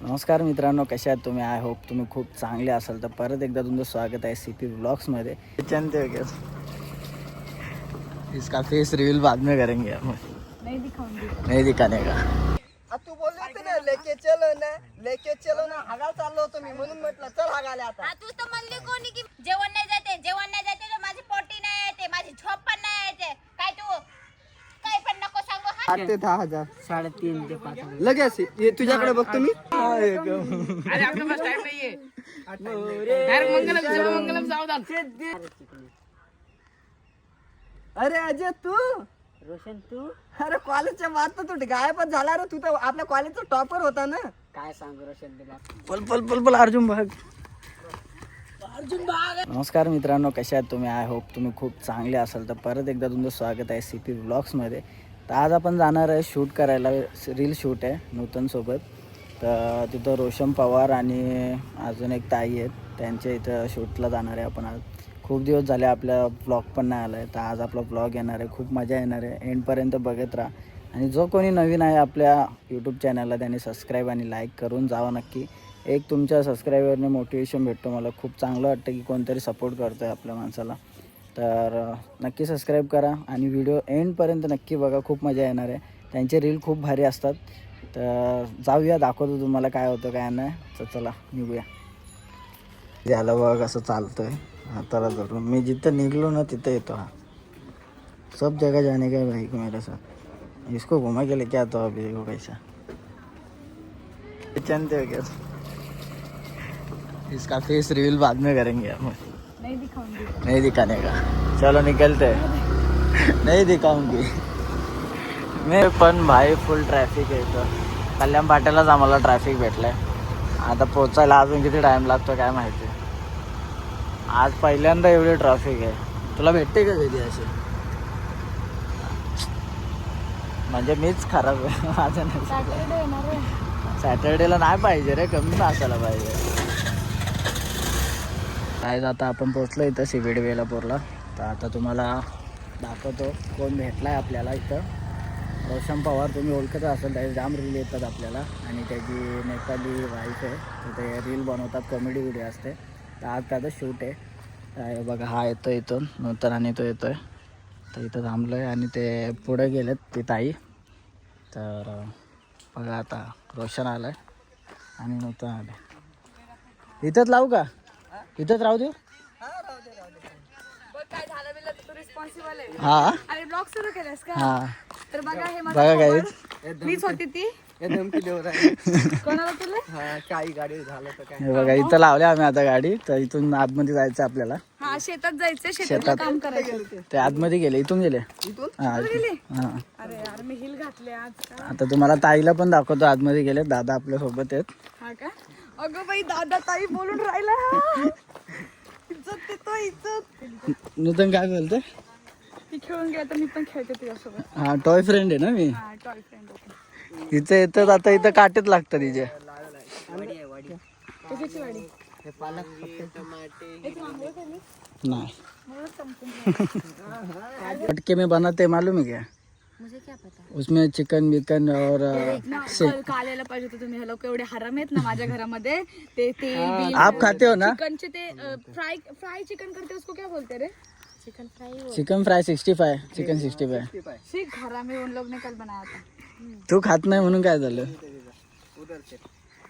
नमस्कार मित्रांनो, कशा आहात तुम्ही? आय होप तुम्ही खूप चांगले असाल. तर परत एकदा तुमचं स्वागत आहे CP व्लॉग्समध्ये. जानते हो क्या? इसका फेस रिवील बाद में करेंगे हम. नहीं दिखाऊंगी. नहीं दिखाने का. तू बोलले होते ना लेके चलो ना हागायला चाललो होतो मी, म्हणून म्हटलं चल हागायला आता. तू तर म्हणली कोणी की जेवण नाही जाते तर माझी पोटी नाही येते, माझी झोप पण नाही येते. काय तू काय पण नको सांगू. 8 ते 10,000 3.5 ते 5 लगेच ये तुझ्याकडे बघतो मी. अरे आपके पास टाइम नहीं है यार. मंगलम सावधान. अरे अजय तू रोशन तू अरे कॉलेजच्या बाद तर तू गायबच झाला रे. तू तर आपल्या कॉलेजचा टॉपर होता ना. काय सांगू रोशन तुला. पल पल पल पल अर्जुन भाग. नमस्कार मित्रांनो, कशा आहात तुम्ही? आय होप तुम्ही खूप चांगले असाल. तर परत एकदा तुमचं स्वागत आहे CP व्लॉग्समध्ये. तर आज आपण जाणार आहे शूट करायला. रील शूट आहे नूतनसोबत. तर तिथं रोशन पवार आणि अजून एक ताई आहेत, त्यांच्या इथं शूटला जाणार आहे आपण आज. खूप दिवस झाले आपला ब्लॉग पण नाही आला आहे, तर आज आपला ब्लॉग येणार आहे. खूप मजा येणार आहे. एंडपर्यंत बघत राहा. आणि जो कोणी नवीन आहे आपल्या यूट्यूब चॅनलला त्यांनी सबस्क्राईब आणि लाईक करून जावं नक्की. एक तुमच्या सबस्क्रायबरने मोटिवेशन भेटतो. मला खूप चांगलं वाटतं की कोणतरी सपोर्ट करतो आहे आपल्या माणसाला. तर नक्की सबस्क्राईब करा आणि व्हिडिओ एंडपर्यंत नक्की बघा. खूप मजा येणार आहे. त्यांचे रील खूप भारी असतात. तर जाऊया, दाखवतो तुम्हाला काय होतं काय नाही. तर चला निघूया. याला बघ असं चालतं आहे हाताला धरून. मी जिथं निघलो ना तिथं येतो. हा सब जगह जाने का भाई को मेरे साथ. इसको घुमा के लेके आता हूँ अभी को कैसा. जानते हो क्या? इसका फेस रिवील बाद में करेंगे हम. नहीं दिखाऊंगी. नहीं दिखाने का. चलो निकलते हैं. नहीं दिखाऊंगी मी पण. भाई फुल ट्रॅफिक आहे इथं. कल्याण पाट्यालाच आम्हाला ट्रॅफिक भेटलाय. आता पोचायला अजून किती टाइम लागतो काय माहिती. आज पहिल्यांदा एवढी ट्रॅफिक आहे. तुला भेटते का कधी असे? म्हणजे मीच खराब आहे. माझं नाही. सॅटरडे येणार आहे. सॅटर्डेला नाही पाहिजे रे, कमी असायला पाहिजे. काय आता आपण पोचलो इथं CBD वेलापूरला. तर आता तुम्हाला दाखवतो कोण भेटला आहे आपल्याला इथं. रोशन पवार तुम्ही ओळखत असाल, त्याचे जाम रील येतात आपल्याला. आणि त्याची नेपाली वाईफ आहे, तर ते रील बनवतात, कॉमेडी व्हिडिओ असते. तर आज त्याचं शूट आहे. तर बघा हा येतो इथून नूतन आणि तो येतो आहे. तर इथं थांबलो आहे आणि ते पुढे गेलेत ती ताई. तर बघा आता रोशन आलं आहे आणि नूतन आलं आहे. इथंच लावू का? इथंच राहू देऊ. काय झालं बिलं तू रिस्पॉन्सिबल आहे. हा अरे ब्लॉग सुरू केलास का? हा तर बघा हे बघा काय मीच होती ती. धमकी देऊ राहिली. कोणाला तुला? हा काही गाडी झालं तर काय. हे बघा इथं लावले आम्ही आता गाडी. तर इथून आतमध्ये जायचं आपल्याला. हा शेतात जायचं, शेतात काम करायचं. ते आतमध्ये गेले, इथून गेले. हा गेले? हा. अरे यार मी हिल घातले आज का. आता तुम्हाला ताईला पण दाखवतो. आतमध्ये गेले, दादा आपल्या सोबत आहेत. हा का? अगं बाई दादा ताई बोलून राहिला. इज्जत देतो इज्जत. नूतन काय बोलते? ती खेळून गेला तर मी पण खेळते तुझ्यासोबत. हा टॉय फ्रेंड आहे ना मी. हा टॉय फ्रेंड होती. इथं येतात आता. इथं काटेच लागतात तिचे. कशाची वाडी? हे पालक टमाटे एक आंघोळ केली? नाही. मुळंच संपून. पटके में बनाते मालूम है क्या? मुझे क्या पता. उसमें चिकन विकन और काल यायला पाहिजे होतं तुम्ही. हे लोक एवढे हराम आहेत ना माझ्या घरामध्ये. ते तेल बिल आप खाते हो ना? चिकनचे ते फ्राई चिकन करते उसको क्या बोलते रे? Chicken fry. Chicken fry 65. Chicken 65. सीख हरामी उन लोग ने कल बनाया था. तू खात नाही म्हणून काय झालं?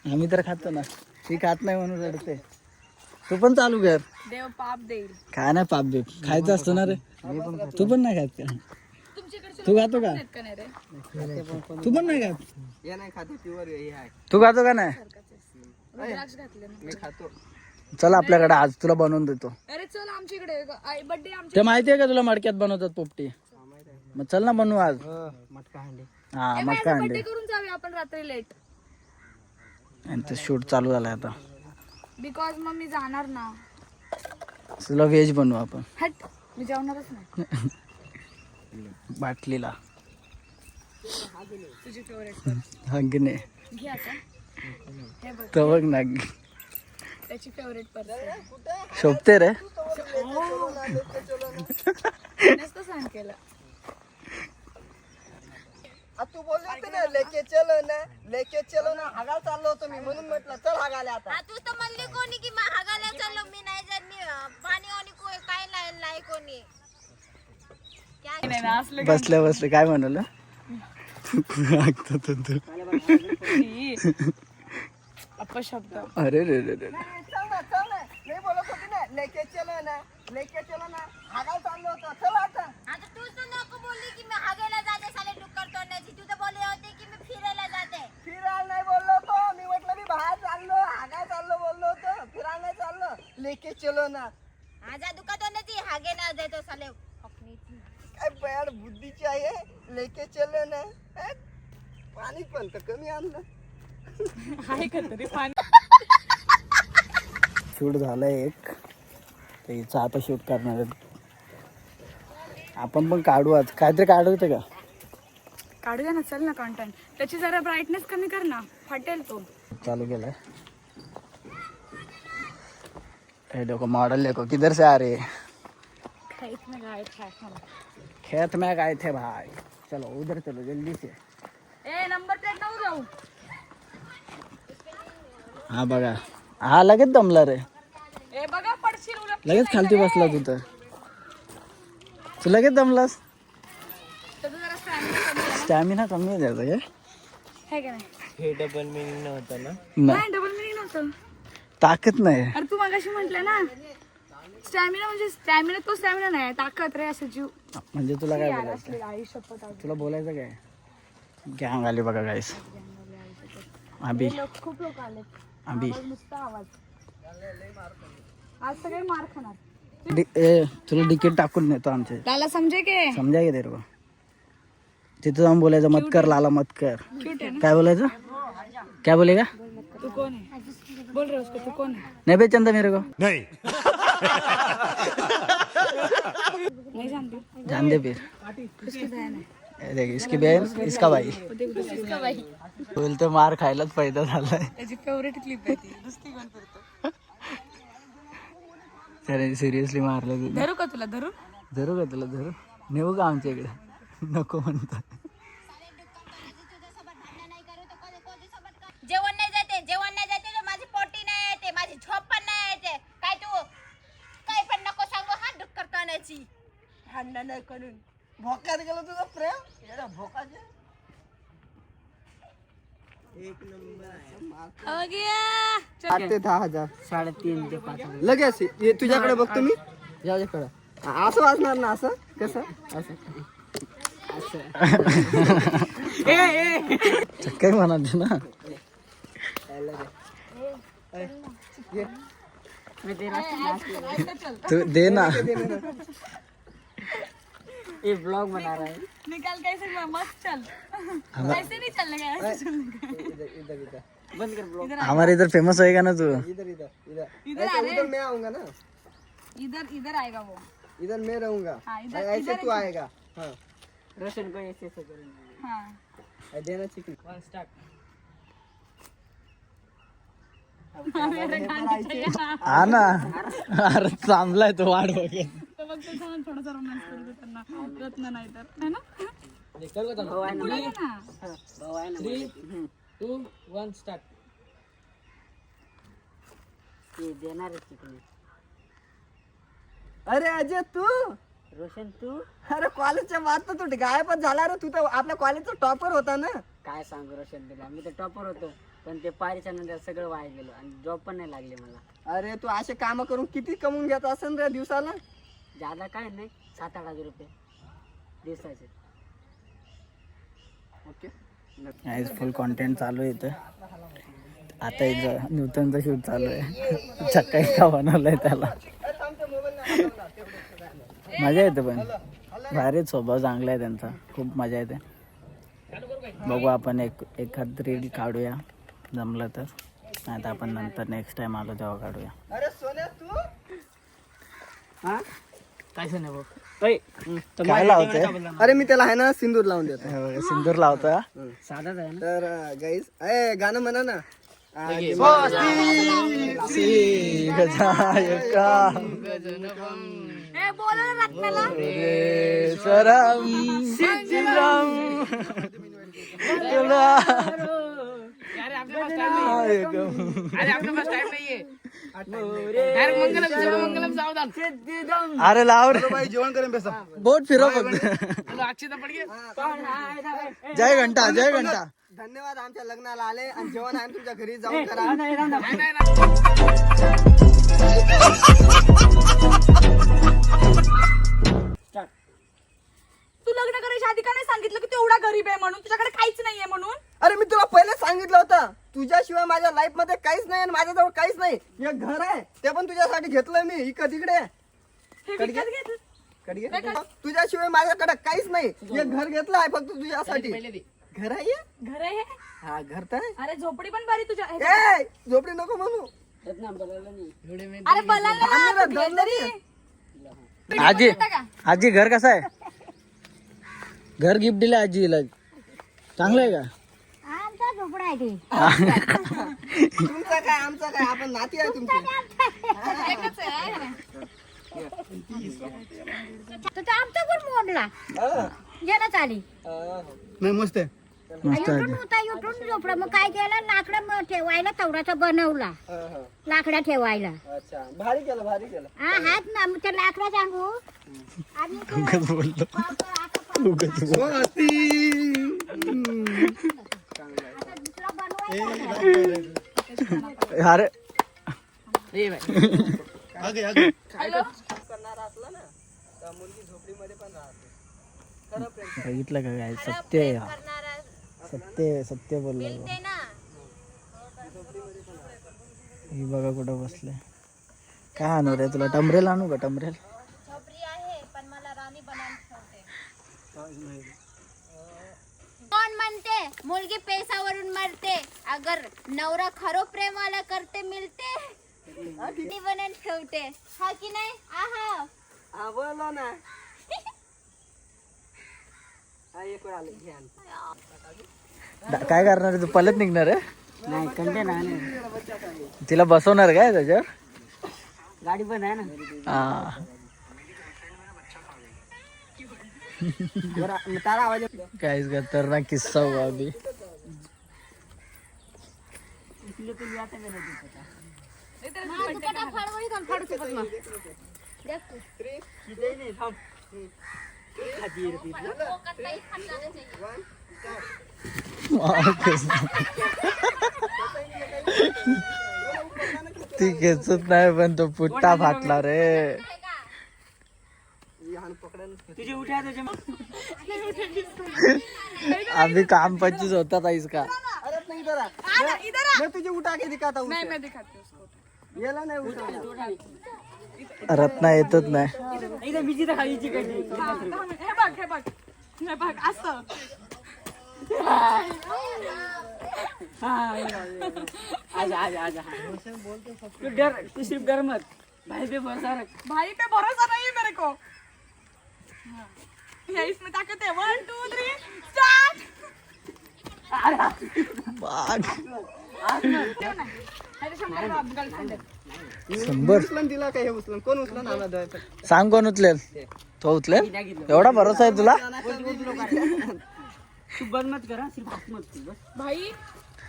आम्ही तर खातो ना. ती खात नाही म्हणून रडते. तू पण चालू कर. देव पाप देईल. काय नाही पाप बीप खायचं असतं ना रे. तू पण नाही खात का? तू खातो का? का नाही रे? तू पण नाही खात? हे नाही खाते प्युअर हे आहे. तू खातो का नाही? रुद्राक्ष घातले ना. मी खातो. चल आपल्याकडे आज तुला बनवून देतो. अरे चल आमच्या इकडे बर्थडे आमच्या. ते माहितीये का तुला मडक्यात बनवतात पोपटी? मग चल ना बनवू आज. मटका हंडी. हा मक्का अंडे. बर्थडे करून जाऊया आपण रात्री लेट. यांचं शूट चालू झालंय आता. बिकॉज मग मी जाणार ना. तुला व्हेज बनवू आपण. हट मी जेवणारच नाही. बाटलीला तुझी फेवरेट हगने घे आता. हे बघ तर बघ ना त्याची फेवरेट पर्सन. शोभते रे. नसतं सांग केलं. तू बोलले होते ना लेके चलो ना हागायला चाललो होतो मी, म्हणून निघाले आता. तू तर म्हणली कोणी की हागायला चाललो मी नाही जात मी पाणी आणि काय नाही कोणी बसल्या बसले काय म्हणाल अपशब्द. अरे रे रे रे चल ना मी बोलत होती ना लेके चलो ना हागायला चाललो होतो. चल आता. आता तूच तर नको बोलली की मी हागायला जाते साले डुक्कर तोडण्याची. तू तर बोलली होती की मी फिरायला जाते. फिरायला नाही बोललो होतो मी. म्हटलं मी बाहेर चाललो हागायला चाललो बोललो होतो. फिरायला नाही चाललो. लेके चलो ना. माझा डुक्कर तोडण्याची हागे ना देतो साले अपनीची. काय बयाड बुद्धीची आहे. लेके चलो ना. हे? पाणी पण तर कमी आणलं. आहे का तरी पाणी. शूट झालंय एक तर हिचं आता शूट करणार आहेत. आपण पण काढू आज काहीतरी काढू होतं का काढूया ना, चल ना कंटेंट. त्याची जरा ब्राईटनेस कमी कर ना, फाटेल तो. चालू केलाय. ए देखो मॉडल देखो किधर से आ रहे हैं? खेत में गए थे भाई. चलो उधर चलो जल्दी से. ए नंबर प्लेट नको जाऊ. हा बघा हा लगेच दमला रे. ए बघा पडशील उलट. लगेच खालती बसला तू तर. तू लगेच दमलास. त्याचं जरा स्टॅमिना कमी आहे स्टॅमिना कमी आहे त्याचा काय ना. है का नाही? हे डबल मिनिंग नव्हतं ना. नाही डबल मिनिंग नव्हतं. ताकद नाही. अरे तू मगाशी म्हटलं ना स्टॅमिना म्हणजे स्टॅमिना, तो स्टॅमिना नाही ताकद रे. असं जीव म्हणजे तुला काय बोलायचं असलेला आयुष्यात तुला बोलायचं काय. गँग आली बघा गाईस. अभि खूप लोक आले. अभि नुसता आवाज. आज सगळे मार खाणार. तुला तिकीट टाकून नेतो आमचे. त्याला समजे के समजा की तेरे को. तिथं जाऊन बोलायचं मत कर लाला मत कर. क्यूट आहे ना. काय बोलायचं क्या बोलेगा तू कोण आहे बोल रहे उसको. तू कोण आहे. नहीं बेचंदा मेरे को नहीं. नाही सांगते. जान दे फिर. उसकी बहन आहे. ये देख इसकी बहन इसका भाई. बोलते मार खायलाच फायदा झालाय. त्याची फेवरेट क्लिप आहे ती. नुसती कोण करतो. त्याने सिरियसली मारलं तुला. धरू का तुला धरू. धरू का तुला धरू नेऊ का आमच्या इकडे नको म्हणतात. जेवण नाही जाते तर माझी पोटी नाही येते, माझी झोप पण नाही येते. काय तू काय पण नको सांगू. हा डुक्कर तोडण्याची भांडण नाही करून भोकात गेलो तुझं प्रेम. येडा भोकाचे. एक नंबर आहे. 8 ते 10,000 3.5 ते 5 लगेच हे तुझ्याकडे बघतो मी. याच्याकडं असं वाजणार ना. असं कसं असं काय म्हणाल ना. तू दे ना. ये ब्लॉग बना रहा है. निकाल कैसे मस्त चल. ऐसे नहीं चलने का. ऐसे चलने का. बंद कर ब्लॉग. हमारे इधर फेमस होएगा ना तू. इधर मैं आऊंगा ना. इधर आएगा वो. इधर मैं रहूंगा. हाँ, ऐसे तू आएगा. हाँ रोशन को ऐसे करेंगे. हाँ देना चिकन. हा ना. अरे थांबलाय तो वाट बघत. तो बघ ते छान थोडासा रोमॅन्स करतो त्यांना. रत्न नाही तर है ना. पुढे ये ना. 3, 2, 1 स्टार्ट. ये देणार चिकन. अरे अजय तू. रोशन तू अरे कॉलेजच्या बाद तर तू गायबच झाला रे. तू तर आपल्या कॉलेजचा टॉपर होता ना. काय सांगू रोशन तुला. मी तर टॉपर होतो पण ते पारीच्या नंतर सगळं वाया गेलो आणि जॉब पण नाही लागले मला. अरे तू असे काम करून किती कमवून घेत असेल रे दिवसाला. ज्यादा काय नाही 7-8 हजार रुपये दिवसाचे. ओके फुल कंटेंट चालू आहे इथं. आता इथं नूतनचं शूट चालू आहे. सकाळी का बनवलंय त्याला. मजा येते पण भारी स्वभाव चांगला आहे त्यांचा. खूप मजा येते. बघू आपण एखाद रील काढूया जमलं तर. नाही तर आपण नंतर नेक्स्ट टाइम आलो तेव्हा काढूया. अरे सोन्या तू. हा काय सोन्या भाऊ काय लावतोय. अरे मी त्याला आहे ना सिंदूर लावून देतो. सिंदूर लावतोय. साधाच आहे ना. तर गाईस गाणं म्हणा ना. ए बोला ना रत्नाला. आपके पास टाइम नहीं है अरे आपके पास टाइम नहीं है डायरेक्ट मंगलम सावधान अरे लाव रे भाई जेवण करेन बेसा बोट फिरव फक्त चलो अक्षता पड़ गया जय घंटा जय घंटा. धन्यवाद आमच्या लग्नाला आले आणि जेवण आहे तुमच्या घरी जाऊन करा. नहीं, नहीं, तू लग्न करायच्या आधी का नाही सांगितलं की तू एवढा गरीब आहे म्हणून, तुझ्याकडे काहीच नाहीये म्हणून? अरे मी तुला पहिले सांगितलं होतं तुझ्याशिवाय माझ्या लाईफ मध्ये काहीच नाही आणि माझ्याजवळ काहीच नाही. एक घर आहे ते पण तुझ्यासाठी घेतलं मी. इकडे तिकडे हे विकत घेतलं? तुझ्याशिवाय माझ्याकडे काहीच नाही. एक घर घेतलं आहे फक्त तुझ्यासाठी. पहले दे घर आहे हे? घर आहे हे? हा घर तर आहे. अरे झोपडी पण बरी तुझ्या ए झोपडी नको म्हणू. वीडियो में अरे बलाल आम्ही ना दम नाही. आजी आजी घर कसं आहे? घर गिफ्ट दिलं आजीला, चांगलं आहे का? आमचा झोपडा आहे ते. तुमचं काय आमचं काय आपण नाती आहे तुमची. एकच आहे तर आमचा पण मोडला येणं आली. नाही मस्त आहे. मस्त आहे. युटून झोपडा. मग काय केलं, लाकडं ठेवायला तवडाचा बनवला. लाकडा ठेवायला. अच्छा भारी केलं भारी केलं. हा हात ना मग त्या लाकडा सांगू आणि बोललो कोण असती? दुसरा बनवायचा. अरे ये भाई करणारा असला ना तर मुलगी झोपडीमध्ये पण राहते. खरं प्रेम. बघितलं का काय? सत्य आहे हा. करणारा सत्य सत्य बोललो. मिळते ना. ही बघा कुठं बसले. काय आणू रे तुला? टमरेल आणू का? टमरेल झोपडी आहे पण मला राणी बनवून ठेवते. कोण म्हणते मुलगी पैसावरून मरते? अगर नवरा खरो प्रेमाला करते मिळते. ती बनवून ठेवते. हा की नाही? आहा हा बोलो ना. हा एक वेळ आले घ्या. काय करणार आहे तू? पलत निघणार आहे? नाही कंटे नाही. तिला बसवणार काय त्याच्यावर? गाडी पण आहे ना. हा तारा आवाज काहीच खतरनाक किस्सा हुआ अभी. ती खेचत नाही पण तो पुट्टा फाटला रे. अभी काम 25 होता था इसका. अरे नहीं इधर आ. मैं तुझे उठा के दिखाता हूँ. मैं दिखाती हूँ उसको. याला नाही उठवणार. रत्ना येतच नाही. हे बघ हे बघ असं. तू सिर्फ डर मत भाई पे भरोसा रख. भाई पे भरोसा नहीं है मेरे को. ये इसमें ताकत है. 1 2 3 स्टार्ट. बाग. गर्लफ्रेंड. 100 उचलन दिला काय हे उचलन कोण उचलन आला दय. सांग कोण उचलेल? तो उचलेल? एवढा भरोसा आहे तुला? तू बंद मत करा सिर्फ हाथ मत कर बस. भाई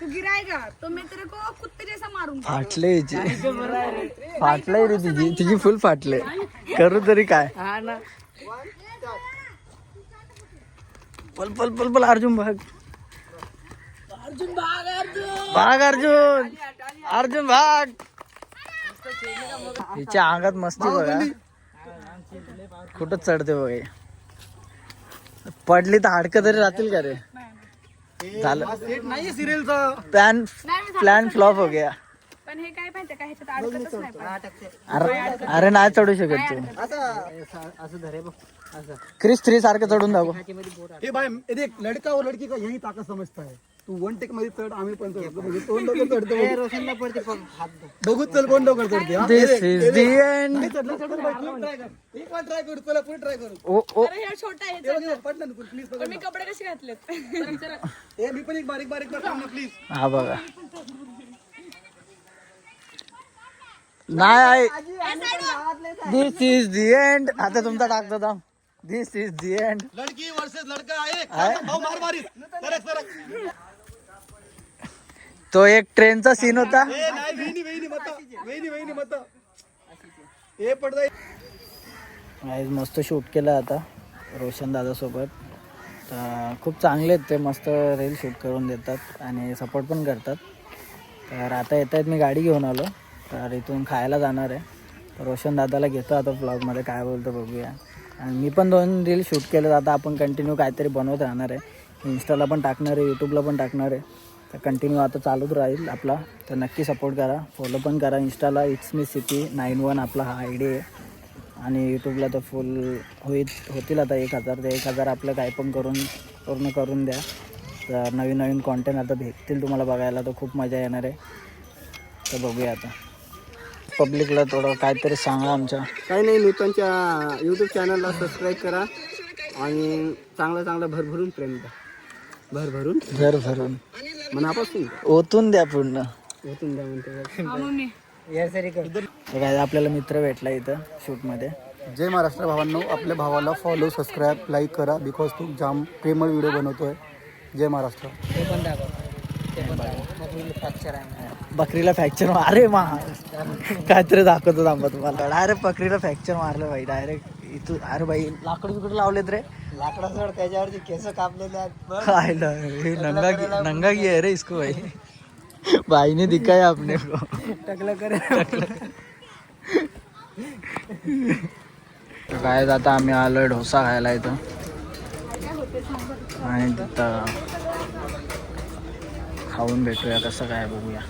तू गिराएगा तो मैं तेरे को कुत्ते जैसा मारूंगा. फाटले फाटलंय रे तिची फुल फाटले. करू तरी काय? हा ना पल पल पल पल. अर्जुन भाग. भाग अर्जुन. अर्जुन भाग. हिच्या अंगात मस्ती बघा. कुठं चढते बघा. पडली तर हाडकं तरी राहतील का रे? झालं. नाही सिरियलचा प्लॅन फ्लॉप हो गया. पण हे काय माहितीये का, ह्याच्यात अडकतच नाही पण. अरे अरे नाही चढू शकत तू. असं धरे बघ असं. क्रिस 3 सारखं चढून दाखव. हे भाई ये देख लड़का और लड़की का यही ताकत समझता है. तू वन टेक मध्ये चढ आम्ही पण चढतो म्हणजे तोंड डोकं चढतो. रोशनला पडते पण हात बघू चल कोण डोकं चढते. हा? दिस इज द एंड. नाही चढला चढून बघ. ट्राय कर. एक बार ट्राय करू. चला पुढे ट्राय करू. ओ ओ. अरे हे छोटा आहे हे बघ, हे बघ, पटलं ना प्लीज बघ. पण मी कपडे कसे घातलेत. हे मी पण एक बारीक बारीक करतो ना प्लीज. हा बघा. नाही. दिस इज द एंड. आता तुमचा टाकतो थांब. दिस इज द एंड. लड़की वर्सेस लड़का आहे. आहे? भाऊ मार मारी. सरक सरक. तो एक ट्रेनचा सीन होता. गाईज मस्त शूट केलं आता रोशन दादासोबत. तर खूप चांगले आहेत ते, मस्त रील शूट करून देतात आणि सपोर्ट पण करतात. तर आता येत आहेत, मी गाडी घेऊन आलो, तर इथून खायला जाणार आहे. तर रोशन दादाला घेतो आता ब्लॉगमध्ये, काय बोलतो बघूया. आणि मी पण 2 रील शूट केलं, आता आपण कंटिन्यू काहीतरी बनवत राहणार आहे. इन्स्टाला पण टाकणार आहे, यूट्यूबला पण टाकणार आहे. तर कंटिन्यू आता चालूच राहील आपला. तर नक्की सपोर्ट करा, फॉलो पण करा इन्स्टाला. इट्स मी CP91 आपला हा ID आहे. आणि यूट्यूबला तर फुल होतील आता 1000. ते 1000 आपलं काय पण पूर्ण करून द्या. तर नवीन नवीन कॉन्टेंट आता भेटतील तुम्हाला बघायला, तर खूप मजा येणार आहे. तर बघूया आता. पब्लिकला थोडं काहीतरी सांगा आमच्या. काही नाही, नूतनच्या यूट्यूब चॅनलला सबस्क्राईब करा आणि चांगलं भरभरून प्रेम द्या. भरभरून घर भरून मनापासून ओतून द्या पूर्ण. ओतून द्या म्हणते. हा मम्मी. तर काय आपल्याला मित्र भेटला इथं शूटमध्ये. जय महाराष्ट्र भावांनो, आपल्या भावाला फॉलो, सबस्क्राईब, लाईक करा, बिकॉज तू जाम प्रेमळ व्हिडिओ बनवतोय. जय महाराष्ट्र. बकरीला फ्रॅक्चर अरे काहीतरी दाखवतो थांबा तुम्हाला. डायरेक्ट बकरीला फ्रॅक्चर मारलं भाई डायरेक्ट इथून. अरे भाई लाकूड बिकूड लावलेत रे. लाकडा सोड, त्याच्यावरती केस कापलेले आहेत. खायला हे नंगा की है रे इसको भाई. भाई ने दिखाया आपने को. टकलं करे. काय आता आम्ही आलोय डोसा खायला इथं. आणि तिथं खाऊन भेटूया कसं काय बघूया.